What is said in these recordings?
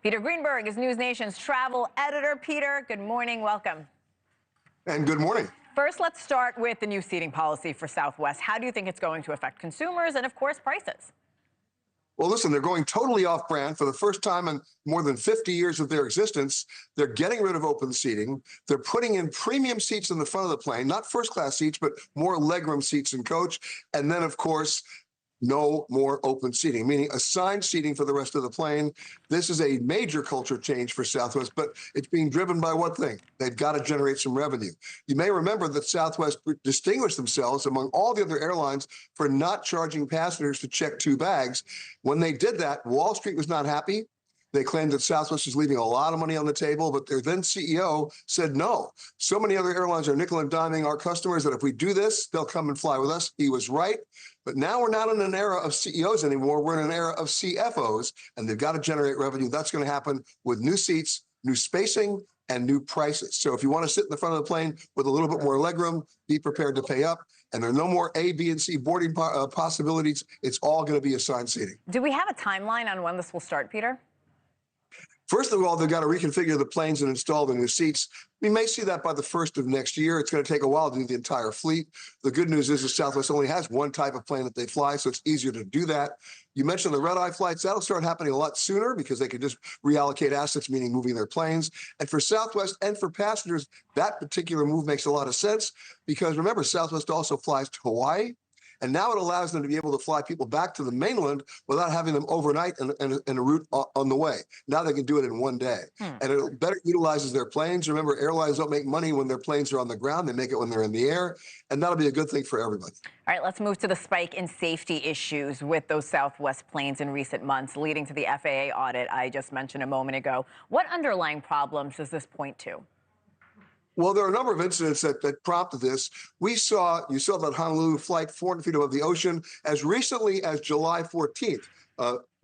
Peter Greenberg is NewsNation's travel editor. Peter, good morning. Welcome. And good morning. First, let's start with the new seating policy for Southwest. How do you think it's going to affect consumers and, of course, prices? Well, listen, they're going totally off-brand for the first time in more than 50 years of their existence. They're getting rid of open seating. They're putting in premium seats in the front of the plane, not first-class seats, but more legroom seats in coach. And then, of course, no more open seating, meaning assigned seating for the rest of the plane. This is a major culture change for Southwest, but it's being driven by what thing? They've got to generate some revenue. You may remember that Southwest distinguished themselves among all the other airlines for not charging passengers to check 2 bags. When they did that, Wall Street was not happy. They claimed that Southwest was leaving a lot of money on the table, but their then CEO said no. So many other airlines are nickel and diming our customers that if we do this, they'll come and fly with us. He was right. But now we're not in an era of CEOs anymore. We're in an era of CFOs, and they've got to generate revenue. That's going to happen with new seats, new spacing, and new prices. So if you want to sit in the front of the plane with a little bit more legroom, be prepared to pay up. And there are no more A, B, and C boarding possibilities. It's all going to be assigned seating. Do we have a timeline on when this will start, Peter? First of all, they've got to reconfigure the planes and install the new seats. We may see that by the 1st of next year. It's going to take a while to do the entire fleet. The good news is that Southwest only has one type of plane that they fly, so it's easier to do that. You mentioned the red-eye flights. That'll start happening a lot sooner because they can just reallocate assets, meaning moving their planes. And for Southwest and for passengers, that particular move makes a lot of sense because, remember, Southwest also flies to Hawaii. And now it allows them to be able to fly people back to the mainland without having them overnight in a route on the way. Now they can do it in one day. And it better utilizes their planes. Remember, airlines don't make money when their planes are on the ground. They make it when they're in the air. And that'll be a good thing for everybody. All right, let's move to the spike in safety issues with those Southwest planes in recent months, leading to the FAA audit I just mentioned a moment ago. What underlying problems does this point to? Well, there are a number of incidents that prompted this. You saw that Honolulu flight 400 feet above the ocean as recently as July 14th.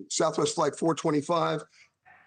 Southwest Flight 425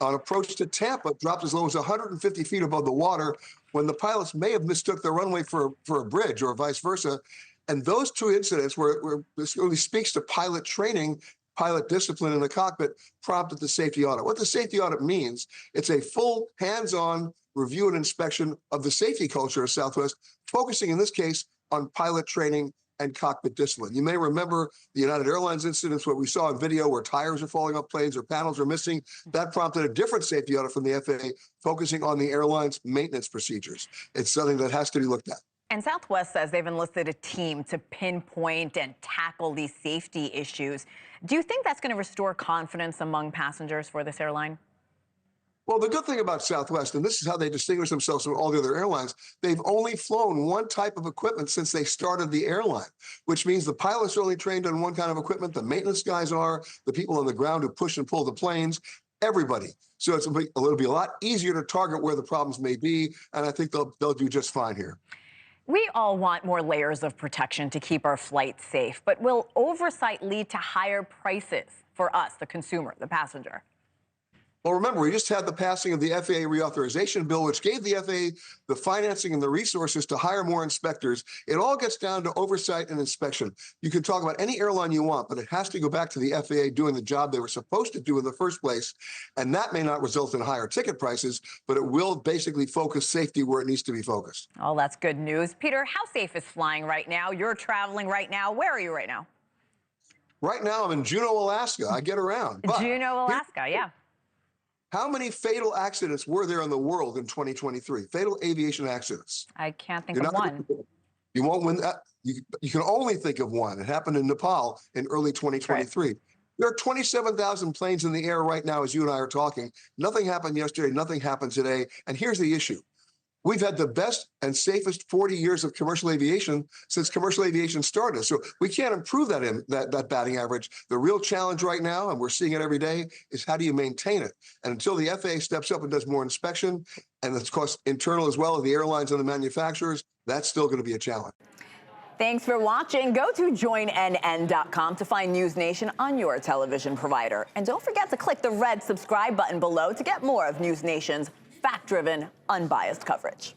on approach to Tampa dropped as low as 150 feet above the water when the pilots may have mistook the runway for a bridge or vice versa. And those 2 incidents where this really speaks to pilot training, pilot discipline in the cockpit, prompted the safety audit. What the safety audit means, it's a full hands-on review and inspection of the safety culture of Southwest, focusing in this case on pilot training and cockpit discipline. You may remember the United Airlines incidents where we saw on video where tires are falling off planes or panels are missing. That prompted a different safety audit from the FAA, focusing on the airline's maintenance procedures. It's something that has to be looked at. And Southwest says they've enlisted a team to pinpoint and tackle these safety issues. Do you think that's going to restore confidence among passengers for this airline? Well, the good thing about Southwest, and this is how they distinguish themselves from all the other airlines, they've only flown one type of equipment since they started the airline, which means the pilots are only trained on one kind of equipment, the maintenance guys are, the people on the ground who push and pull the planes, everybody. So it'll be a lot easier to target where the problems may be, and I think they'll do just fine here. We all want more layers of protection to keep our flights safe, but will oversight lead to higher prices for us, the consumer, the passenger? Well, remember, we just had the passing of the FAA reauthorization bill, which gave the FAA the financing and the resources to hire more inspectors. It all gets down to oversight and inspection. You can talk about any airline you want, but it has to go back to the FAA doing the job they were supposed to do in the first place. And that may not result in higher ticket prices, but it will basically focus safety where it needs to be focused. Oh, that's good news. Peter, how safe is flying right now? You're traveling right now. Where are you right now? Right now, I'm in Juneau, Alaska. I get around. Juneau, Alaska, yeah. How many fatal accidents were there in the world in 2023? Fatal aviation accidents. I can't think of one. You won't win that. You can only think of one. It happened in Nepal in early 2023. Right. There are 27,000 planes in the air right now as you and I are talking. Nothing happened yesterday. Nothing happened today. And here's the issue. We've had the best and safest 40 years of commercial aviation since commercial aviation started. So we can't improve that batting average. The real challenge right now, and we're seeing it every day, is how do you maintain it? And until the FAA steps up and does more inspection, and it's cost internal as well as the airlines and the manufacturers, that's still going to be a challenge. Thanks for watching. Go to joinnn.com to find NewsNation on your television provider. And don't forget to click the red subscribe button below to get more of NewsNation's fact-driven, unbiased coverage.